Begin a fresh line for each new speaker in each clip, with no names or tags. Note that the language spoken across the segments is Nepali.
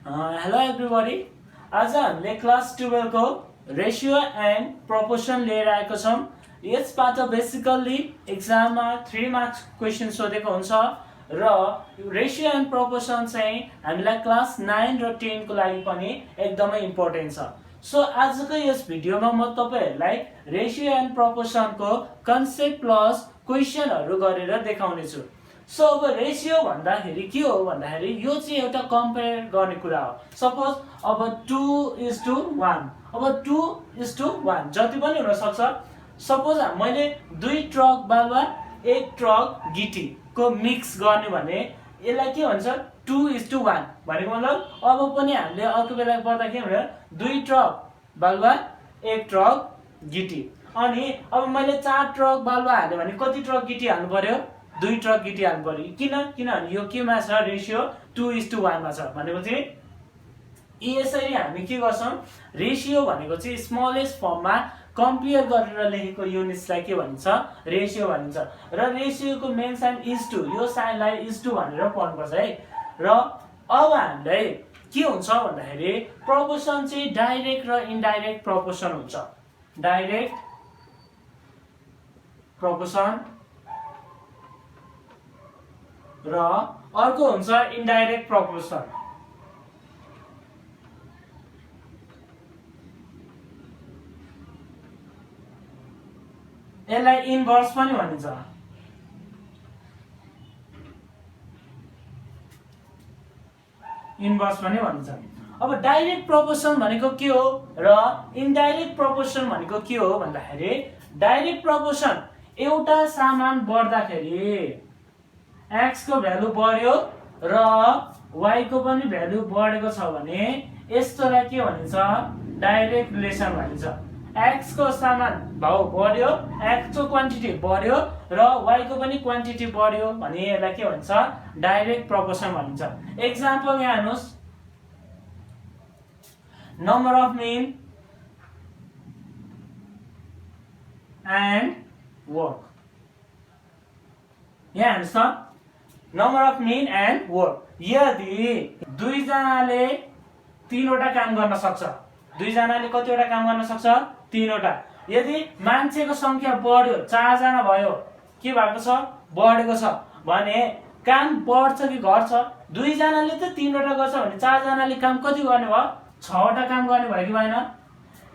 हेलो एभ्रिबडी, आज हामीले क्लास 12 को रेसियो एन्ड प्रोपोर्सन लिएर आएको छौँ। यसबाट बेसिकल्ली एक्जाममा 3 मार्क्स क्वेसन सोधेको हुन्छ र रेसियो एन्ड प्रोपोर्सन चाहिँ हामीलाई क्लास 9 र 10 को लागि पनि एकदमै इम्पोर्टेन्ट छ। सो आजको यस भिडियोमा म तपाईहरुलाई रेसियो एन्ड प्रोपोर्सनको कन्सेप्ट प्लस क्वेसनहरु गरेर देखाउने छु। सो अब रेसियो भन्दाखेरि के हो भन्दाखेरि यो चाहिँ एउटा कम्पेयर गर्ने कुरा हो। सपोज अब 2:1, अब 2:1 जति पनि हुन सक्छ। सपोज मैले 2 ट्रक बालुवा 1 ट्रक गिटी को मिक्स गर्ने भने यसलाई के भन्छ 2:1 भनेको मतलब अब पनि हामीले अर्को बेला पढ्दा के हुन्छ 2 ट्रक बालुवा 1 ट्रक गिटी। अनि अब मैले 4 ट्रक बालुवा हाले भने कति ट्रक गिटी हाल्नु पर्यो 2 ट्रक गिटी हाल्नु पर्यो। किनभने यो केमा छ रेशियो 2:1 मा छ भनेको चाहिँ यसरी हामी के गर्छौं रेशियो भनेको चाहिँ स्मलेस्ट फर्ममा कम्पेयर गरेर लेखेको युनिट्सलाई के भनिन्छ रेशियो भनिन्छ। र रेशियोको मेन साइन इज टु, यो साइनलाई इज टु भनेर पढ्नुपर्छ है। र अब हामीलाई के हुन्छ भन्दाखेरि प्रोपोर्सन चाहिँ डाइरेक्ट र इनडाइरेक्ट प्रोपोर्सन हुन्छ। डाइरेक्ट प्रोपोर्सन र अर्को हुन्छ इनडाइरेक्ट प्रोपोर्सन। यसलाई इन्भर्स पनि भनिन्छ। इन्भर्स पनि भनिन्छ। अब डाइरेक्ट प्रोपोर्सन भनेको के हो र इनडाइरेक्ट प्रोपोर्सन भनेको के हो भन्दाखेरि डाइरेक्ट प्रोपोर्सन एउटा सामान बढ्दाखेरि x को भ्यालु बढ्यो र y को पनि भ्यालु बढेको छ भने यस्तोलाई के भनिन्छ डाइरेक्ट रिलेसन भनिन्छ। x को सामान भाउ बढ्यो, x को क्वान्टिटी बढ्यो र y को पनि क्वान्टिटी बढ्यो भने यसलाई के भन्छ डाइरेक्ट प्रोपोर्सन भनिन्छ। एक्जाम्पल यहाँ हेर्नुस्, number of mean and work. यहाँ हेर्नुस् त number of mean and work. यदि दुई जनाले 3 वटा काम गर्न सक्छ, दुई जनाले कतिवटा काम गर्न सक्छ 3 वटा। यदि मान्छेको संख्या बढ्यो 4 जना भयो के भएको छ बढेको छ भने काम बढ्छ कि घट्छ? दुई जनाले त 3 वटा गर्छ भने 4 जनाले काम कति गर्ने भयो 6 वटा काम गर्ने भयो कि भएन?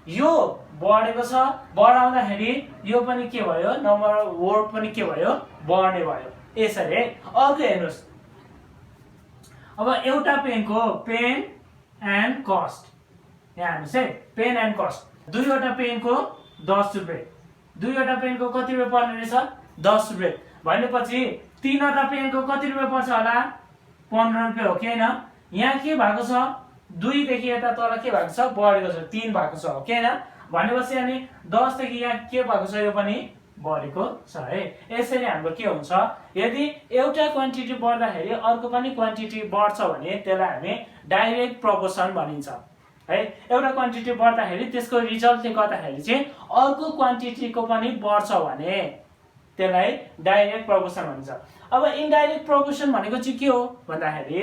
यो बढेको छ, बढाउँदाखेरि यो पनि के भयो नम्बर अफ वर्क पनि के भयो बढ्ने भयो। यसरी है। अर्को हेर्नुस्, अब एउटा पेनको पेन एन्ड कस्ट यहाँ हेर्नुस् है, पेन एन्ड कस्ट। दुईवटा पेनको 10 रुपैयाँ, दुईवटा पेनको कति रुपैयाँ पर्ने रहेछ 10 रुपैयाँ भनेपछि 3 वटा पेनको कति रुपैयाँ पर्छ होला 15 रुपैयाँ हो कि हैन? यहाँ के भएको छ 2 देखि यता तल के भएको छ बढेको छ 3 भएको छ हो कि हैन? भनेपछि अनि 10 देखि यहाँ के भएको छ यो पनि बढेको छ है। यसरी हाम्रो के हुन्छ यदि एउटा क्वान्टिटी बढ्दाखेरि अर्को पनि क्वान्टिटी बढ्छ भने त्यसलाई हामी डाइरेक्ट प्रोपोर्सन भनिन्छ है। एउटा क्वान्टिटी बढ्दाखेरि त्यसको रिजल्टले गर्दाखेरि चाहिँ अर्को क्वान्टिटीको पनि बढ्छ भने त्यसलाई डाइरेक्ट प्रोपोर्सन भनिन्छ। अब इनडाइरेक्ट प्रोपोर्सन भनेको चाहिँ के हो भन्दाखेरि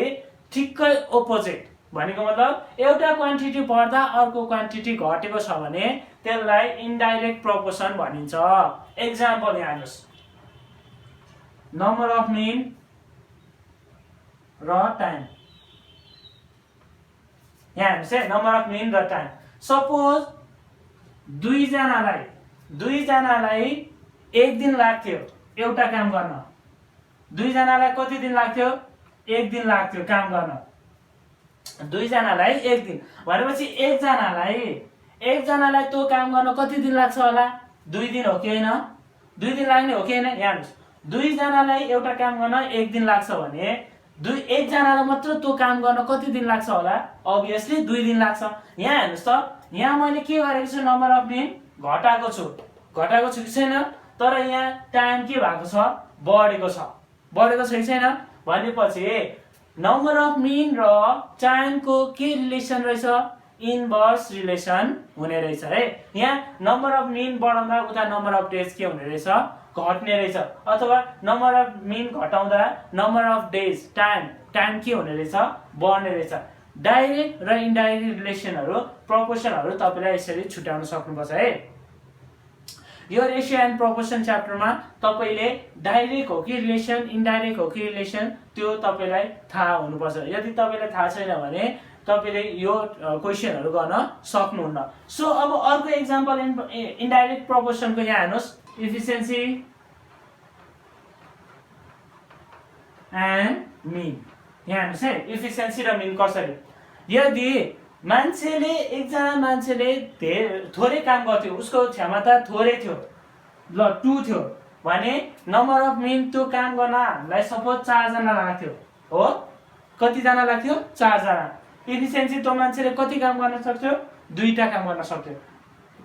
ठिक्कै अपोजिट भनेको मतलब एउटा क्वान्टिटी बढ्दा अर्को क्वान्टिटी घटेको छ भने त्यसलाई इनडाइरेक्ट प्रोपोर्सन भनिन्छ। एक्जाम्पल यहाँ हेर्नुस्, नम्बर अफ मीन र टाइम। यहाँ हेर्नुस् है, नम्बर अफ मीन र टाइम। सपोज दुई जनालाई 1 दिन लाग्थ्यो एउटा काम गर्न। दुई जनालाई कति दिन लाग्थ्यो 1 दिन लाग्थ्यो काम गर्न। दुई जनालाई 1 दिन भनेपछि एक जनालाई त्यो काम गर्न कति दिन लाग्छ होला 2 दिन हो कि हैन? 2 दिन लाग्ने हो कि हैन? यहाँ हेर्नुस्, दुई जनालाई एउटा काम गर्न 1 दिन लाग्छ भने एक जनालाई मात्र त्यो काम गर्न कति दिन लाग्छ होला अभियसली 2 दिन लाग्छ। यहाँ हेर्नुस् त, यहाँ मैले के गरेको छु नम्बर अफ मीन घटाएको छु कि छैन? तर यहाँ टाइम के भएको छ बढेको छ कि छैन? भनेपछि नम्बर अफ मीन र टाइमको के रिलेसन रहेछ इन्भर्स रिलेसन हुने रहेछ है। यहाँ नम्बर अफ मीन बढाउँदा उता नम्बर अफ डेज के हुने रहेछ घट्ने रहेछ, अथवा नम्बर अफ मीन घटाउँदा नम्बर अफ डेज टाइम के हुने रहेछ बढ्ने रहेछ। डाइरेक्ट र इन्डाइरेक्ट रिलेसनहरू प्रपोर्सनहरू तपाईँलाई यसरी छुट्याउन सक्नुपर्छ है। यो रेसियो एन्ड प्रपोर्सन च्याप्टरमा तपाईँले डाइरेक्ट हो कि रिलेसन, इन्डाइरेक्ट हो कि रिलेसन, त्यो तपाईँलाई थाहा हुनुपर्छ। यदि तपाईँलाई थाहा छैन भने तपाईँले यो क्वेसनहरू गर्न सक्नुहुन्न। सो अब अर्को एक्जाम्पल इन्डाइरेक्ट प्रपोर्सनको यहाँ हेर्नुहोस्, इफिसियन्सी एन्ड मिन। यहाँ हेर्नुहोस् है, इफिसियन्सी र मिन कसरी। यदि मान्छेले एकजना मान्छेले थोरै काम गर्थ्यो, उसको क्षमता थोरै थियो, ल 2 थियो भने नम्बर अफ मिन त्यो काम गर्न हामीलाई सपोज 4 जना लाग्थ्यो हो। कतिजना लाग्थ्यो? 4 जना। इफिसियन्सी त्यो मान्छेले कति काम गर्न सक्थ्यो? 2टा काम गर्न सक्थ्यो।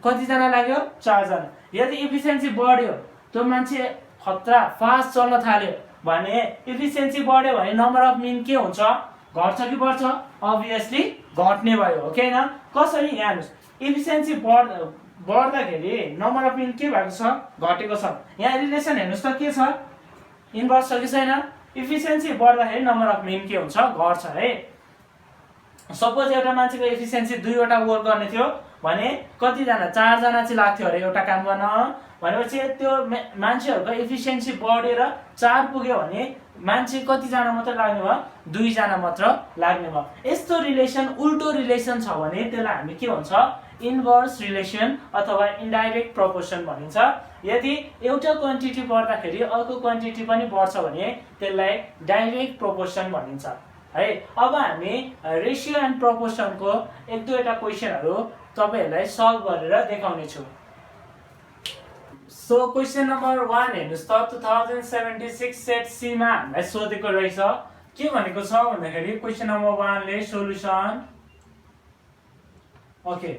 कतिजना लाग्यो? 4 जना। यदि इफिसियन्सी बढ्यो, त्यो मान्छे खतरा फास्ट चल्न थाल्यो भने इफिसियन्सी बढ्यो भने नम्बर अफ मिन के हुन्छ? घट्छ कि बढ्छ? अभियसली घट्ने भयो हो कि हैन? कसरी? यहाँ हेर्नुहोस्, इफिसियन्सी बढ्दाखेरि नम्बर अफ मिन के भएको छ? घटेको छ। यहाँ रिलेसन हेर्नुहोस् त के छ? इन्भर्स छ कि छैन? इफिसियन्सी बढ्दाखेरि नम्बर अफ मिन के हुन्छ? घट्छ है। सपोज एउटा मान्छेको इफिसियन्सी 2वटा वर्क गर्ने थियो भने कतिजना? 4 जना चाहिँ लाग्थ्यो अरे एउटा काम गर्न। भनेपछि त्यो मान्छेहरूको इफिसियन्सी बढेर 4 पुग्यो भने मान्छे कतिजना मात्र लाग्ने भयो? 2 जना मात्र लाग्ने भयो। यस्तो रिलेसन, उल्टो रिलेसन छ भने त्यसलाई हामी के भन्छ? इन्भर्स रिलेसन अथवा इन्डाइरेक्ट प्रपोर्सन भनिन्छ। यदि एउटा क्वान्टिटी बढ्दाखेरि अर्को क्वान्टिटी पनि बढ्छ भने त्यसलाई डाइरेक्ट प्रपोर्सन भनिन्छ है। अब हामी रेसियो एन्ड प्रपोर्सनको 1-2वटा क्वेसनहरू तपाईहरुलाई सल्भ गरेर देखाउने छु। सो क्वेसन नम्बर 1 हेर्नुस् त, 2076 सेट सी मा हामीलाई सोधेको रहेछ। के भनेको छ भन्दाखेरि क्वेसन नम्बर 1 ले solution, okay,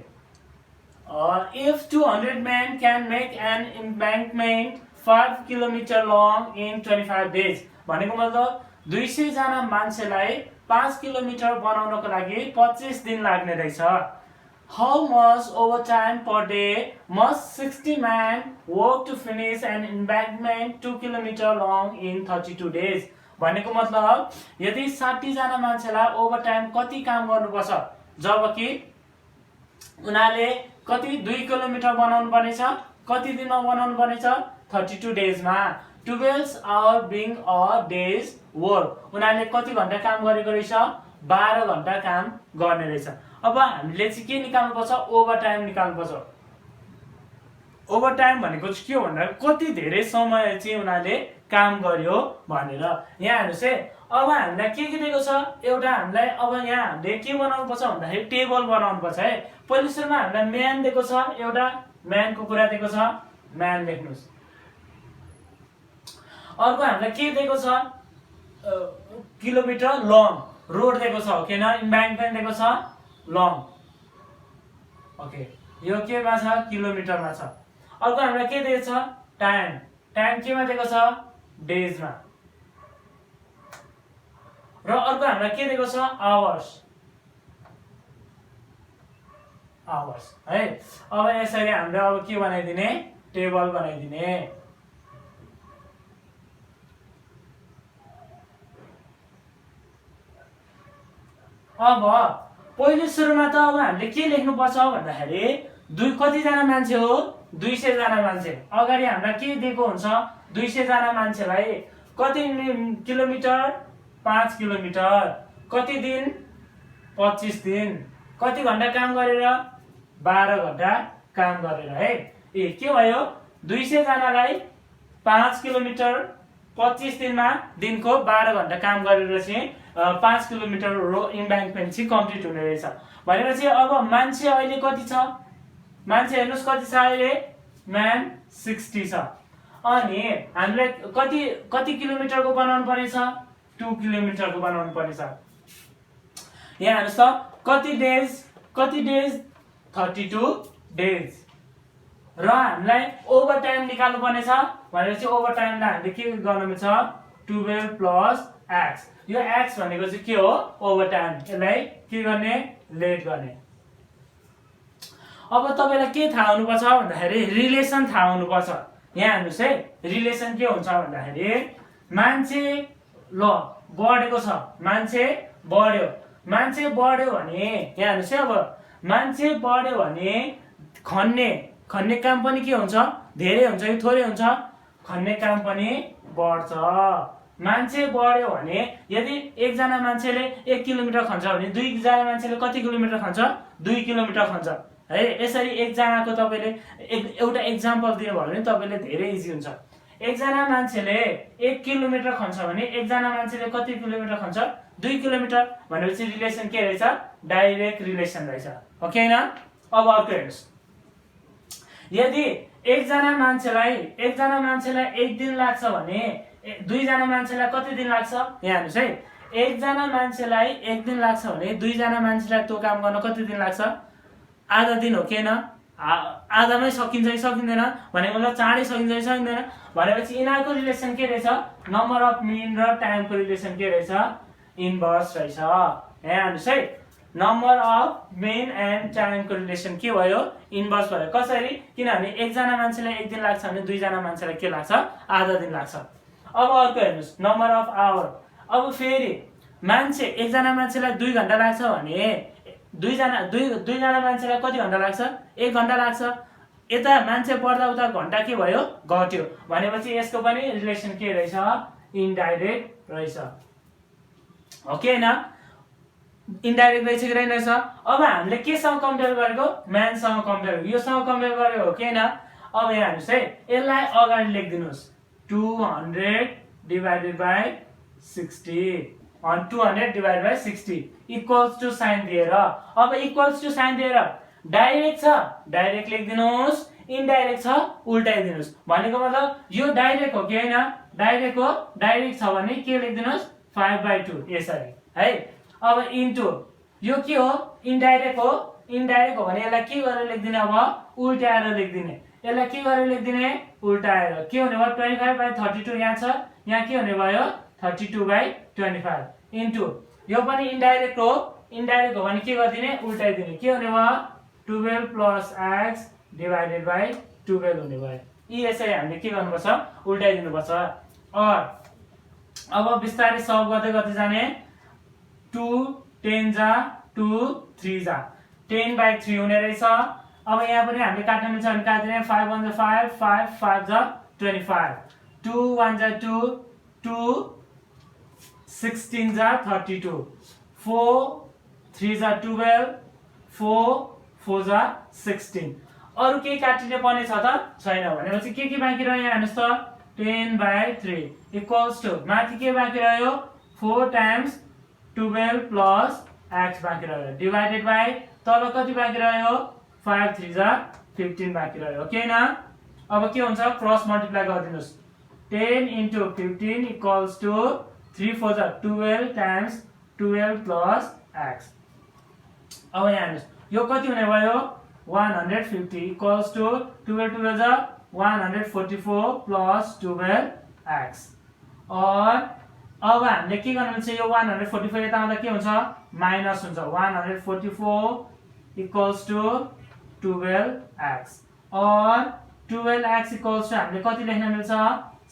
if 200 men can make an embankment 5 km long in 25 days, भनेको मतलब 200 जना मान्छेलाई 5 किलोमिटर बनाउनको लागि 25 दिन लाग्ने रहेछ। How much overtime per day must 60 men work to finish an embankment 2 km long in 32 days? भनेको मतलब यदि 60 जना मान्छेलाई ओभरटाइम कति काम गर्नुपर्छ, जबकि उनीहरूले कति 2 किलोमिटर बनाउनु पर्नेछ, कति दिनमा बनाउनु पर्नेछ? 32 डेजमा। 12 hour being a day's work. उनीहरूले कति घण्टा काम गरेको रहेछ? 12 घण्टा काम गर्ने रहेछ। अब हामीले चाहिँ के निकाल्नु पर्छ? ओभरटाइम निकाल्नु पर्छ। ओभरटाइम भनेको चाहिँ के हो भन्दा कति धेरै समय चाहिँ उनीहरूले काम गर्यो भनेर। यहाँ हेर्नुहोस् है, अब हामीलाई के दिएको छ? एउटा हामीलाई अब यहाँ हामीले के बनाउनु पर्छ भन्दाखेरि टेबल बनाउनु पर्छ है। पहिलो सुरुमा हामीलाई म्यान दिएको छ, एउटा म्यानको कुरा दिएको छ, म्यान लेख्नुस्। अर्को हामीलाई के दिएको छ? किलोमिटर लङ रोड दिएको छ, ओके न? इम्ब्याङ्कमेन्ट दिएको छ लङ, ओके, यो केमा छ? किलोमिटरमा छ। अर्को हामीलाई के दिएको छ? टाइम, टाइम केमा दिएको छ? डेजमा। र अर्को हामीलाई के दिएको छ? आवर्स, आवर्स है। अब यसरी हामीले अब के बनाइदिने? टेबल बनाइदिने। अब पहिलो सुरुमा त अब हामीले के लेख्नु पर्छ भन्दाखेरि कतिजना मान्छे हो? 200 जना मान्छे। अगाडि हामीलाई के दिएको हुन्छ? 200 जना मान्छेलाई कति किलोमिटर? 5 किलोमिटर। कति दिन? 25 दिन। कति घण्टा काम गरेर? 12 घण्टा काम गरेर है। ए के भयो? 200 जनालाई 5 किलोमिटर 25 दिनमा दिनको 12 घण्टा काम गरेर चाहिँ 5 किलोमिटर रो इम्ब्याङ्कमेन्ट चाहिँ कम्प्लिट हुने रहेछ। भनेपछि अब मान्छे अहिले कति छ? मान्छे हेर्नुहोस् कति छ अहिले? म्यान 60 छ। अनि हामीले कति किलोमिटरको बनाउनु पर्नेछ? 2 किलोमिटरको बनाउनु पर्नेछ। यहाँ हेर्नुहोस् त कति डेज? 32 डेज। र हामीलाई ओभरटाइम निकाल्नु पर्नेछ भनेपछि ओभरटाइमलाई हामीले के गर्नु छ? 12 प्लस एक्स। यो एक्स भनेको चाहिँ के हो? ओभरटाइम। यसलाई के गर्ने? लेट गर्ने। अब तपाईलाई के थाहा हुनुपर्छ भन्दाखेरि रिलेसन थाहा हुनुपर्छ। यहाँ हेर्नुहोस् है, रिलेसन के हुन्छ भन्दाखेरि मान्छे ल बढेको छ, मान्छे बढ्यो मान्छे बढ्यो भने यहाँ हेर्नुहोस् है, अब मान्छे बढ्यो भने खन्ने काम पनि के हुन्छ, धेरै हुन्छ कि थोरै हुन्छ, खन्ने काम पनि बढ्छ। मान्छे बढ्यो भने यदि एकजना मान्छेले 1 किलोमिटर खन्छ भने दुईजना मान्छेले कति किलोमिटर खन्छ, 2 किलोमिटर खन्छ है। यसरी एकजनाको तपाईले एउटा एक्जाम्पल दिनुभयो भने तपाईले धेरै इजी हुन्छ। एकजना मान्छेले 1 किलोमिटर खन्छ भने एकजना मान्छेले कति किलोमिटर खन्छ, 2 किलोमिटर भनेपछि रिलेसन के रहेछ, डाइरेक्ट रिलेसन रहेछ। ओके हैन। अब अर्को हेर्नुस्, यदि एकजना मान्छेलाई 1 दिन लाग्छ भने दुईजना मान्छेलाई कति दिन लाग्छ, यहाँ हेर्नुस् है, एकजना मान्छेलाई 1 दिन लाग्छ भने दुईजना मान्छेलाई त्यो काम गर्न कति दिन लाग्छ, आधा दिन हो कि हैन, आधामै सकिन्छ कि सकिँदैन भनेको मतलब चाँडै सकिन्छ कि सकिँदैन भनेपछि यिनीहरूको रिलेसन के रहेछ, नम्बर अफ मिन र टाइमको रिलेसन के रहेछ, इन्भर्स रहेछ। यहाँ हेर्नुस् है, नम्बर अफ मिन एन्ड टाइमको रिलेसन के भयो, इन्भर्स भयो। कसरी, किनभने एकजना मान्छेलाई 1 दिन लाग्छ भने दुईजना मान्छेलाई के लाग्छ, आधा दिन लाग्छ। अब अर्को हेर्नुस्, नम्बर अफ आवर। अब फेरि मान्छे एकजना मान्छेलाई 2 घण्टा लाग्छ भने दुईजना मान्छेलाई कति घण्टा लाग्छ, 1 घण्टा लाग्छ। यता मान्छे बढ्दा उता घण्टा के भयो, घट्यो भनेपछि यसको पनि रिलेसन के रहेछ, इनडाइरेक्ट रहेछ। ओके हैन, इनडाइरेक्ट रहेछ कि रहेछ। अब हामीले केसँग कम्पेयर गरेको, म्यानसँग कम्पेयर गरेको, योसँग कम्पेयर गरेको हो कि हैन। अब यहाँ हेर्नुस् है, यसलाई अगाडि लेखिदिनुस्, 200 divided by 60 on 200 divided by 60 equals to sign दिएर, अब इक्वल्स टु साइन दिएर डाइरेक्ट छ डाइरेक्ट लेखिदिनुस्, इनडाइरेक्ट छ उल्टाइदिनुस्। भनेको मतलब यो डाइरेक्ट हो कि हैन, डाइरेक्ट हो, डाइरेक्ट छ भने के लेखिदिनुस्, 5/2 यसरी है। अब इन्टु यो के हो, इनडाइरेक्ट हो, इनडाइरेक्ट हो भने यसलाई के गरेर लेखिदिने, अब उल्टाएर लेखिदिने। यसलाई के गरेर लेखिदिने, उल्टाएर। के हुने भयो, 25/32 यहाँ छ, यहाँ के हुने भयो, 32/25 इन्टु यो पनि इनडाइरेक्ट हो, इनडाइरेक्ट हो भने के गरिदिने, उल्टाइदिने। के हुने भयो, 12 + x divided by 12 हुने भयो। यी यसरी हामीले के गर्नुपर्छ, उल्टाइदिनुपर्छ। अब बिस्तारै सल्भ गर्दै गर्दै जाने, 2 10 जा 2 3 जा 10/3 हुने रहेछ। अब यहाँ पनि हामीले काट्न मिल्छ भने काट्दिने, 5 1 जा 5 5 5 जा 25 2 1 जा 2 2 16 जा 32 4 3 जा 12 4 4 जा 16। अरु केही काटिने पर्ने छ त छैन भनेपछि के बाँकी रह्यो, यहाँ हेर्नुस् त, 10/3 इक्वल्स टु माथि के बाँकी रह्यो, 4 टाइम्स 12 प्लस x बाँकी रह्यो, डिवाइडेड बाइ तल कति बाँकी रह्यो, 5 3 जा 15 बाँकी रह्यो। ओके न। अब के हुन्छ, क्रस मल्टिप्लाई गरिदिनुस्, 10 × 15 इक्वल्स टु 3 4 जा 12 टाइम्स 12 प्लस x। अब यहाँ हेर्नुस् यो कति हुने भयो, 150 इक्वल्स टु 12 12 जा 144 प्लस 12x। और अब हामीले के गर्नु मिल्छ, यो 144 यता आउँदा के हुन्छ, माइनस हुन्छ, 144 इक्वल्स टु 12x। और 12x इक्वल्स टु हामीले कति लेख्न मिल्छ,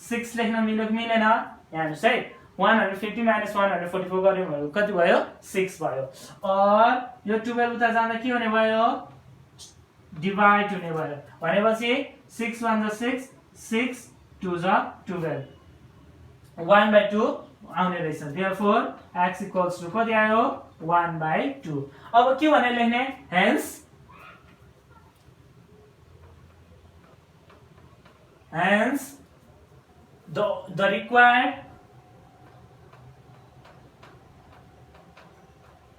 6 लेख्न मिल्यो कि मिलेन, यहाँ हेर्नुस् है, 150 माइनस 144 गर्यो भने कति भयो, 6 भयो। और यो 12 उता जाँदा के हुने भयो, डिवाइड हुने भयो भनेपछि 6 1 जा 6 6 2 जा 12 1/2 आउने रहेछ। देयरफोर x इक्वल्स टु कति आयो, 1/2। अब के भनेर लेख्ने, hence the required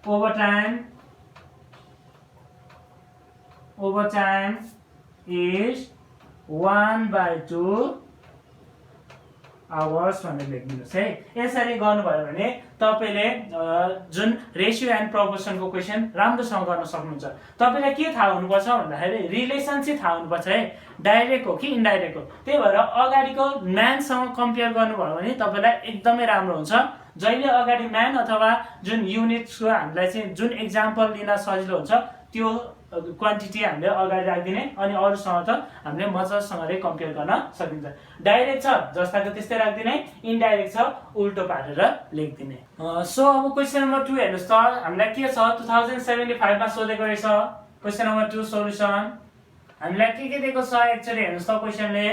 overtime is 1/2 hours भनेर लेखिदिनुस् है। यसरी गर्नुभयो भने तपाईले जुन रेशियो एन्ड प्रोपोर्सनको क्वेशन राम्रोसँग गर्न सक्नुहुन्छ। तपाईलाई के थाहा हुनुपर्छ भन्दाखेरि रिलेसन चाहिँ थाहा हुनुपर्छ है, डाइरेक्ट हो कि इनडाइरेक्ट हो। त्यही भएर अगाडिको म्यानसँग कम्पेयर गर्नुभयो भने तपाईलाई एकदमै राम्रो हुन्छ। जहिले अगाडि म्यान अथवा जुन युनिट्सको हामीलाई चाहिँ जुन एक्जाम्पल लिन सजिलो हुन्छ त्यो क्वान्टिटी हामीले अगाडि राखिदिने अनि अरूसँग त हामीले मजासँगले कम्पेयर गर्न सकिन्छ। डाइरेक्ट छ जस्ताको त्यस्तै राखिदिने, इन्डाइरेक्ट छ उल्टो पारेर लेखिदिने। सो अब क्वेसन नम्बर 2 हेर्नुहोस् त हामीलाई के छ 2075 मा सोधेको रहेछ। क्वेसन नम्बर 2 सोलुसन हामीलाई के दिएको छ एक्चुअली हेर्नुहोस् त क्वेसनले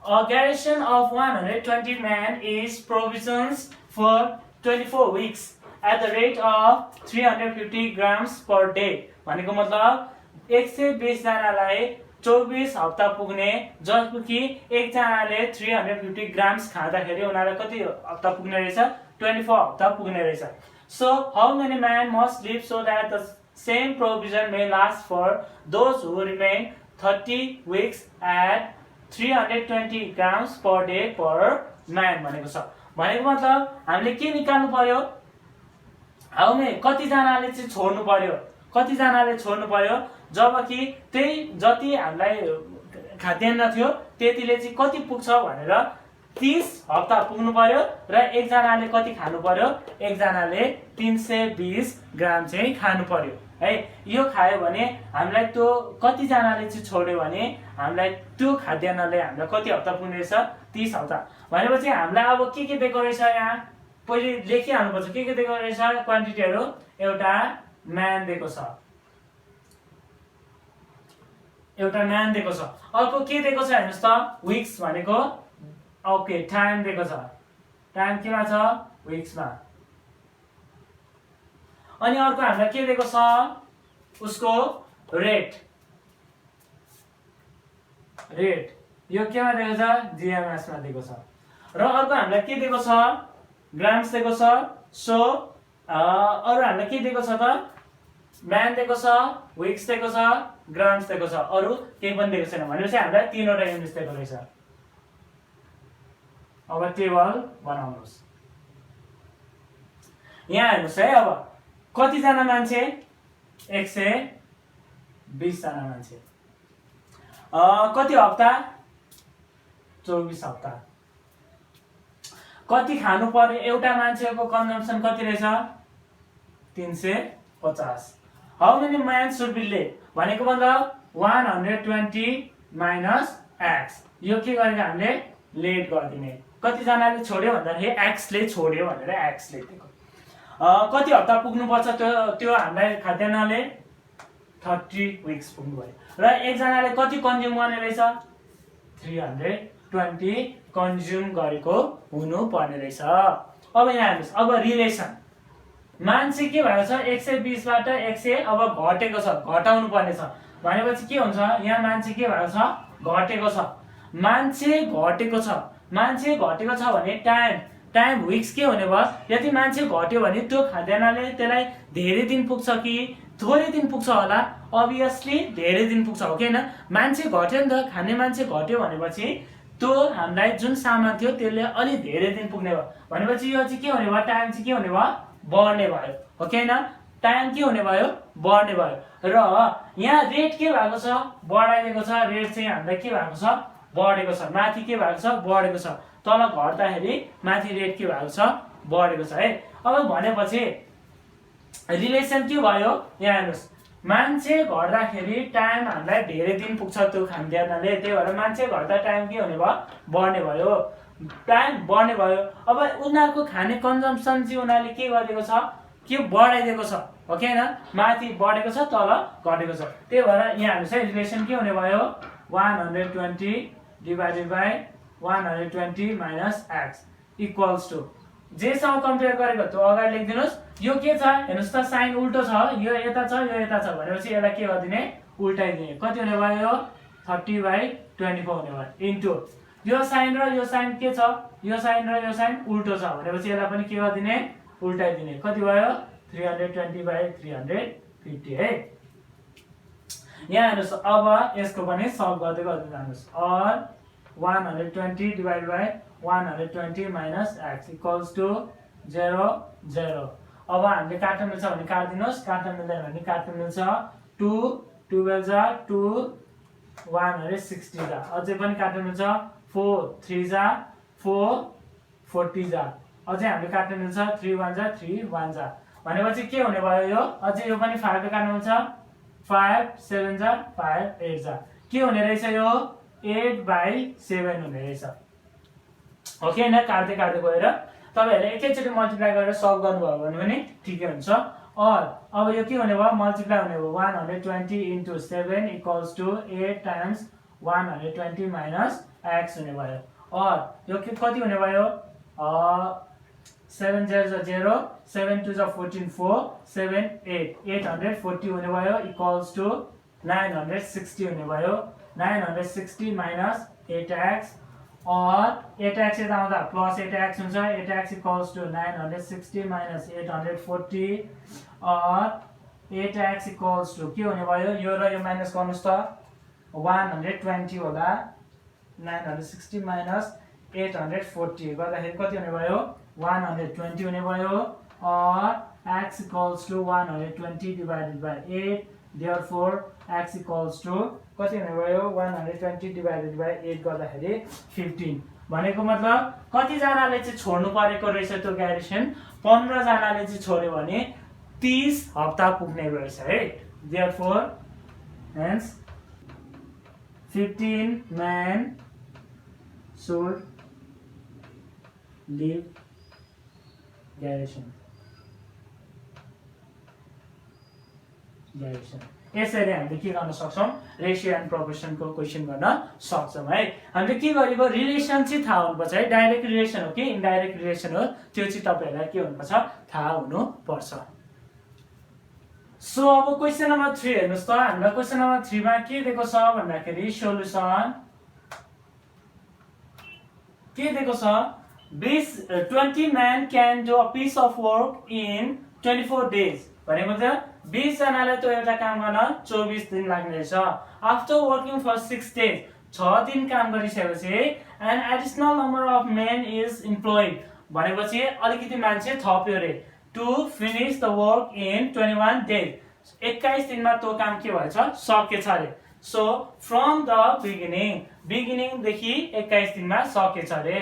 A garrison of 120 men is provisions for 24 weeks at the rate of 350 grams per day। भनेको मतलब 120 जनालाई 24 हप्ता पुग्ने, जसको कि एकजनाले 350 ग्राम्स खाँदाखेरि उनीहरूलाई कति हप्ता पुग्ने रहेछ 24 हप्ता पुग्ने रहेछ। So how many men must live so that the same provision may last for those who remain 30 weeks at 320 grams per day per man भनेको छ। भनेको मतलब हामीले के निकाल्नु पर्यो, कति जनाले चाहिँ छोड्नु पर्यो, कति जनाले छोड्नु पर्यो, जबकि त्यही जति हामीलाई खाद्यान्न थियो त्यतिले चाहिँ कति पुग्छ भनेर 30 हप्ता पुग्नु पर्यो र एकजनाले कति खानु पर्यो, एकजनाले 320 ग्राम चाहिँ खानु पर्यो है। यो खायो भने हामीलाई त्यो कति जनाले चाहिँ छोड्यो भने हामीलाई त्यो खाद्यान्नले हामीलाई कति हप्ता पुग्ने रहेछ 30 हप्ता। भनेपछि हामीलाई अब के दिएको रहेछ, यहाँ पहिले लेखिहाल्नुपर्छ के दिएको रहेछ क्वान्टिटीहरू। एउटा म्यान दिएको छ, एउटा म्यान दिएको छ, अर्को के दिएको छ हेर्नुहोस् त विक्स भनेको ओके टाइम दिएको छ, टाइम केमा छ विक्समा। अनि अर्को हामीलाई के दिएको छ उसको रेट, रेट यो केमा दिएको छ जीएमएस मा दिएको छ। र अर्को हामीलाई के दिएको छ ग्राम्स दिएको छ। सो अरु हामीलाई के दिएको छ त म्यान दिएको छ, विक्स दिएको छ, ग्राम्स दिएको छ, अरु केही पनि दिएको छैन। भनेपछि हामीलाई तीनवटा युनिट्स दिएको रहेछ। अब टेबल बनाउनुस्। यहाँ हेर्नुस् है, अब कति जना मान्छे 120 जना मान्छे, कति हप्ता 24 हप्ता, कति खानु पर्ने एउटा मान्छेको कन्जम्पसन कति रहेछ 350। How many man should be let भनेको मतलब 120 माइनस एक्स। यो के गरेको हामीले लेट गरिदिने, कति जनाले छोड्यो भन्दाखेरि एक्स ले छोड्यो भनेर एक्स ले दिएको। कति हप्ता पुग्नु पर्छ त्यो हामीलाई खाद्यान्नले 30 विक्स पुग्नु भयो। र एकजनाले कति कन्ज्युम गर्ने रहेछ 320 कन्ज्युम गरेको हुनु पर्ने रहेछ। अब यहाँ हेर्नुस्, अब रिलेसन मान्छे के भएको छ 120 बाट 100 अब घटेको छ, घटाउनु पर्ने छ। भनेपछि के हुन्छ यहाँ मान्छे के भएको छ घटेको छ, मान्छे घटेको छ, मान्छे घटेको छ भने टाइम विक्स के हुने भयो, यदि मान्छे घट्यो भने त्यो खाद्यान्नले त्यसलाई धेरै दिन पुग्छ कि थोरै दिन पुग्छ होला, अभियसली धेरै दिन पुग्छ हो कि हैन। मान्छे घट्यो नि त, खाने मान्छे घट्यो भनेपछि त्यो हामीलाई जुन सामान थियो त्यसले अलि धेरै दिन पुग्ने भयो। भनेपछि यो चाहिँ के हुने भयो, टाइम चाहिँ के हुने भयो बढ्ने भयो हो कि हैन। टाइम के हुने भयो बढ्ने भयो। र यहाँ रेट के भएको छ बढाइदिएको छ, रेट चाहिँ हामीलाई के भएको छ बढेको छ, माथि के भएको छ बढेको छ, तल घट्दाखेरि माथि रेट के भएको छ बढेको छ है। अब भनेपछि रिलेसन के भयो यहाँ हेर्नुस्, मान्छे घट्दाखेरि टाइम हामीलाई धेरै दिन पुग्छ त्यो खाद्यान्नले, त्यही भएर मान्छे घट्दा टाइम के हुने भयो बढ्ने भयो, टाइम बढ्ने भयो। अब उनीहरूको खाने कन्जम्पसन चाहिँ उनीहरूले के गरिदिएको छ के बढाइदिएको छ हो कि हैन, माथि बढेको छ तल घटेको छ। त्यही भएर यहाँ हेर्नुस् है रिलेसन के हुने भयो 120 divided by 120 minus x equals to जेसँग कम्पेयर गरेको त्यो अगाडि लेखिदिनुस्। यो के छ हेर्नुस् त साइन उल्टो छ, यो यता छ यो यता छ, भनेपछि यसलाई के गरिदिने उल्टाइदिने। कति हुने भयो यो 30/24 हुने भयो इन्टु यो साइन र यो साइन के छ, यो साइन र यो साइन उल्टो छ, भनेपछि यसलाई पनि के गरिदिने उल्टाइदिने। कति भयो 320/350 है। यहाँ हेर्नुस्, अब यसको पनि सल्भ गर्दै गर्दै जानुस्। और 120 divided by 120 minus x equals to 0 0। अब हामीले काट्न मिल्छ भने काट्दिनुस्, काट्न मिल्दैन भने काट्न मिल्छ। 2 12 जा 2 160 जा, अझै पनि काट्न मिल्छ। 4 3 जा 4 40 जा, अझै हामीले काट्न मिल्छ। 3 1 जा 3 1 जा, भनेपछि के हुने भयो यो अझै यो पनि फाल्टो काट्न मिल्छ 5 7 जा 5 8 जा के हुने रहेछ यो 8/7 हुने रहेछ। ओके न, काट्दै काट्दै गएर तपाईहरुले एकैचोटी मल्टिप्लाई गरेर सल्भ गर्नुभयो भने पनि ठिकै हुन्छ। अब यो के हुने भयो, मल्टिप्लाई हुने भयो 120 into 7 equals to 8 times 120 minus x हुने भयो। यो कति हुने भयो, 7 0 0 7 2 14 4 7 8 840 हुने भयो equals to 960 हुने भयो। 960 minus 8x और 8x यता आउँदा प्लस 8x हुन्छ। 8x equals to 960 minus 840 और 8x equals to के हुने भयो, यो र यो माइनस गर्नुस् त 120 होला। 960 minus 840 गर्दाखेरि कति हुने भयो, 120 हुने भयो। और x equals to 120 divided by 8, therefore x equals to कति हुने भयो, 120 divided by 8 गर्दाखेरि 15। भनेको मतलब कति जनाले चाहिँ छोड्नु परेको रहेछ त्यो ग्यारेसन, 15 जनाले चाहिँ छोड्यो भने 30 हप्ता पुग्ने रहेछ है। therefore hence 15 men should leave garrison। यसरी हामीले के गर्न सक्छौं, रेशियो एन्ड प्रोपोर्सनको क्वेशन गर्न सक्छौं है। हामीले के गरेको, रिलेसन चाहिँ थाहा हुनुपर्छ है। डाइरेक्ट रिलेसन हो कि इनडाइरेक्ट रिलेसन हो त्यो चाहिँ तपाईहरुलाई के हुनुपर्छ, थाहा हुनुपर्छ। सो अब क्वेशन नम्बर 3 हेर्नुस् त। हामीलाई क्वेशन नम्बर 3 मा के दिएको छ भन्दाखेरि सोलुसन के दिएको छ, 20 men can do a piece of work in 24 days। भनेको चाहिँ 20 जनाले त्यो एउटा काम गर्न 24 दिन लाग्ने रहेछ। आफ्टर वर्किङ फर 6 days 6 दिन काम गरिसकेपछि an additional number of men is employed भनेपछि अलिकति मान्छे थप्यो रे to finish the work in 21 days। 21 दिनमा त्यो काम के भएछ, सकेछ रे। सो फ्रम द बिगिनिङ देखि 21 दिनमा सकेछ रे।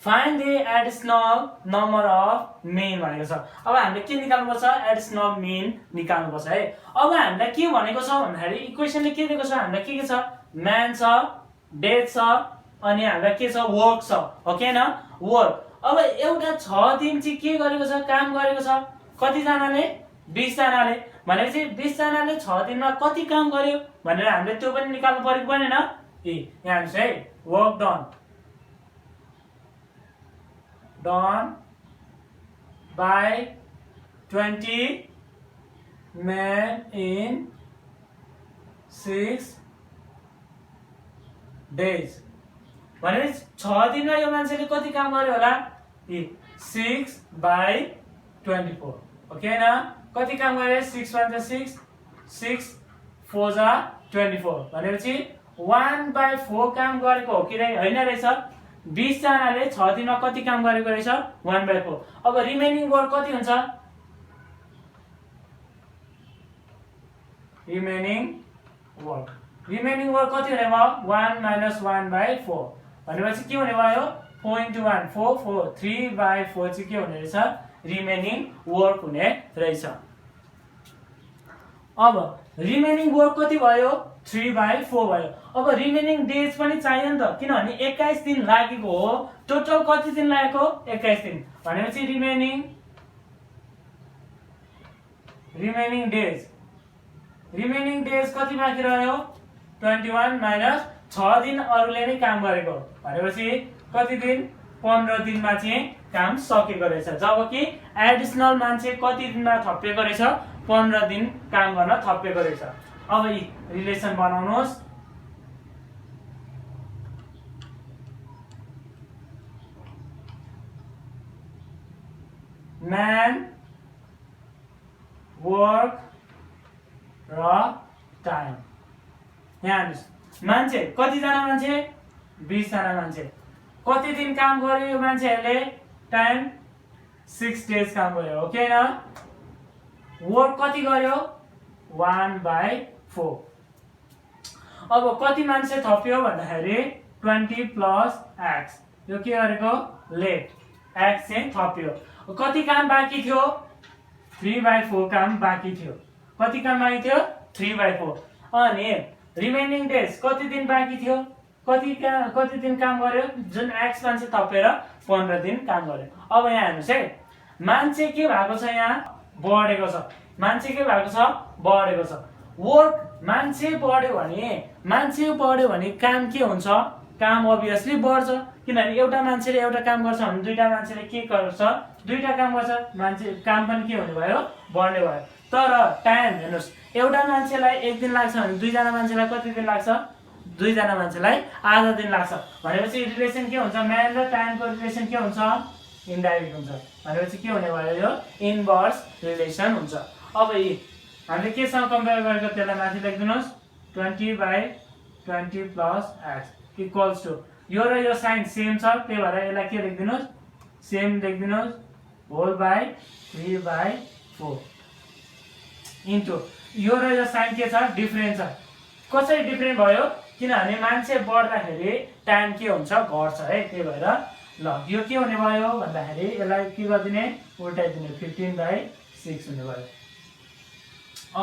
Find the additional number of main भनेको छ। अब हामीले के निकाल्नु पर्छ, एडिशनल मेन निकाल्नु पर्छ है। अब हामीलाई के भनेको छ भन्दाखेरि इक्वेसनले के दिएको छ, हामीलाई के छ, म्यान छ, डेज छ, अनि हामीलाई के छ, वर्क छ। ओके न, वर्क। अब एउटा 6 दिन चाहिँ के गरेको छ, काम गरेको छ। कति जनाले, 20 जनाले। भनेपछि 20 जनाले 6 दिनमा कति काम गर्यो भनेर हामीले त्यो पनि निकाल्नु पर्यो भनेन। यहाँ हुन्छ है, work done by 20 men in 6 days। भनेपछि 6 दिनमा यो मान्छेले कति काम गर्यो होला, 6/24। ओके न, कति काम गर्यो, 6 1 जा 6 6 4 जा 24 भनेपछि 1/4 काम गरेको हो कि हैन रहेछ। 20 जनाले 6 दिनमा कति काम गरेको रहेछ, 1/4। अब रिमेनिङ वर्क कति हुन्छ, रिमेनिङ वर्क कति हुने भयो, 1 - 1/4 भनेपछि के हुने भयो, 0.1443/4 चाहिँ के हुने रहेछ, रिमेनिङ वर्क हुने रहेछ। अब रिमेनिङ वर्क कति भयो, 3/4 भयो। अब रिमेनिङ डेज पनि चाहियो नि त, किनभने 21 दिन लागेको हो। टोटल कति दिन लागेको, 21 दिन भनेपछि रिमेनिङ डेज कति बाँकी रह्यो, 21 माइनस 6 दिन अरूले नै काम गरेको भनेपछि कति दिन, 15 दिनमा चाहिँ काम सकेको रहेछ। जबकि एडिशनल मान्छे कति दिनमा थपिएको रहेछ, 15 दिन काम गर्न थपिएको रहेछ। अब रिलेसन बनाउनुहोस्। म्यान, वर्क र टाइम। यहाँ हेर्नुहोस्, मान्छे कतिजना मान्छे, 20 जना मान्छे। कति दिन काम गर्यो यो मान्छेहरूले, टाइम 6 डेज काम गर्यो। ओके न, वर्क कति गर्यो, 1/4। अब कति मान्छे थप्यो भन्दाखेरि 20 + x, यो के गरेको, लेट x चाहिँ थप्यो। कति काम बाँकी थियो, 3/4 काम बाँकी थियो। कति काम बाँकी थियो 3/4 अनि रिमेनिङ डेज कति दिन बाँकी थियो कति दिन काम गर्यो जुन x मान्छे थपेर 15 दिन काम गर्यो। अब यहाँ हेर्नुस् है मान्छे के भएको छ यहाँ बढेको छ मान्छे के भएको छ बढेको छ वर्क मान्छे बढ्यो भने काम के हुन्छ काम अभियसली बढ्छ किनभने एउटा मान्छेले एउटा काम गर्छ भने दुईटा मान्छेले के गर्छ दुईटा काम गर्छ मान्छे काम पनि के हुने भयो बढ्ने भयो। तर टाइम हेर्नुस् एउटा मान्छेलाई 1 दिन लाग्छ भने दुईजना मान्छेलाई कति दिन लाग्छ दुईजना मान्छेलाई आधा दिन लाग्छ भनेपछि रिलेसन के हुन्छ म्यान र टाइमको रिलेसन के हुन्छ इन्डाइरेक्ट हुन्छ भनेपछि के हुने भयो यो इन्भर्स रिलेसन हुन्छ। अब हामीले केसँग कम्पेयर गरेको त्यसलाई माथि लेखिदिनुस् 20/20 प्लस x इक्वल्स टु यो र यो साइन सेम छ त्यही भएर यसलाई के लेखिदिनुस् सेम लेखिदिनुस् होल बाइ 3/4 इन्टु यो र यो साइन के छ डिफरेन्ट छ कसरी डिफरेन्ट भयो किनभने मान्छे बढ्दाखेरि टाइम के हुन्छ घट्छ है त्यही भएर ल यो के हुने भयो भन्दाखेरि यसलाई के गरिदिने उल्टाइदिने 15/6 हुने भयो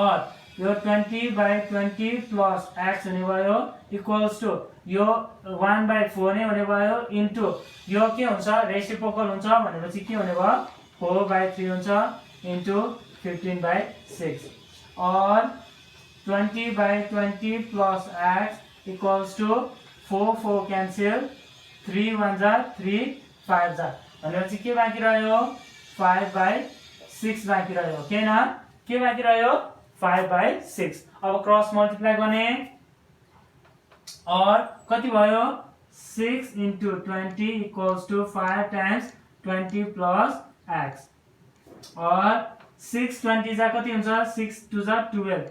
और यो 20/20 प्लस x हुने भयो इक्वल्स टु यो 1/4 नै हुने भयो इन्टु यो के हुन्छ रेसिप्रोकल हुन्छ भनेपछि के हुने भयो 4/3 हुन्छ इन्टु 15/6 और 20/20 plus x equals to 4 cancel 3 1 जा 3 5 जा भनेपछि के बाँकी रह्यो 5/6 बाँकी रह्यो के न के बाँकी रह्यो 5/6। अब क्रस मल्टिप्लाई गर्ने और कति भयो 6 into 20 equals to 5 times 20 plus x और 6 20 जा कति हुन्छ 6 2 जा 12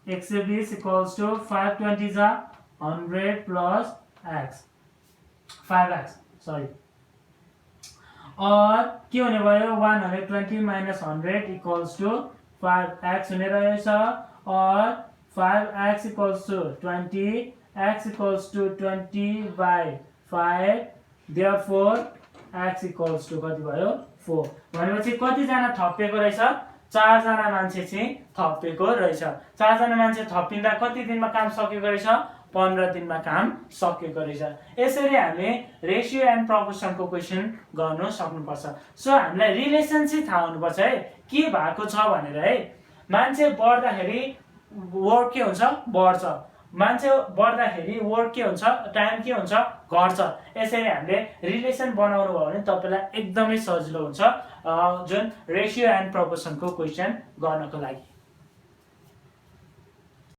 120 equals to 520 जा 100 plus x 5x sorry और के हुने भयो 120 minus 100 equals to 5x हुने रहेछ और 5x equals to 20 x equals to 20/5 therefore x equals to कति भयो 4 भनेपछि कति जना थपिएको रहेछ 4 जना मान्छे चाहिँ थपिएको रहेछ 4 जना मान्छे थपिँदा कति दिनमा काम सकेको रहेछ 15 दिनमा काम सकेको रहेछ। यसरी हामीले रेशियो एन्ड प्रोपोर्सनको क्वेशन गर्न सक्नुपर्छ। सो हामीलाई रिलेसन चाहिँ थाहा हुनुपर्छ है के भएको छ भनेर है मान्छे बढ्दाखेरि वर्क के हुन्छ बढ्छ मान्छे बढ्दाखेरि वर्क के हुन्छ टाइम के हुन्छ घट्छ। यसरी हामीले रिलेसन बनाउनु भयो भने तपाईलाई एकदमै सजिलो हुन्छ जुन रेशियो एन्ड प्रोपोर्सनको क्वेशन गर्नको लागि।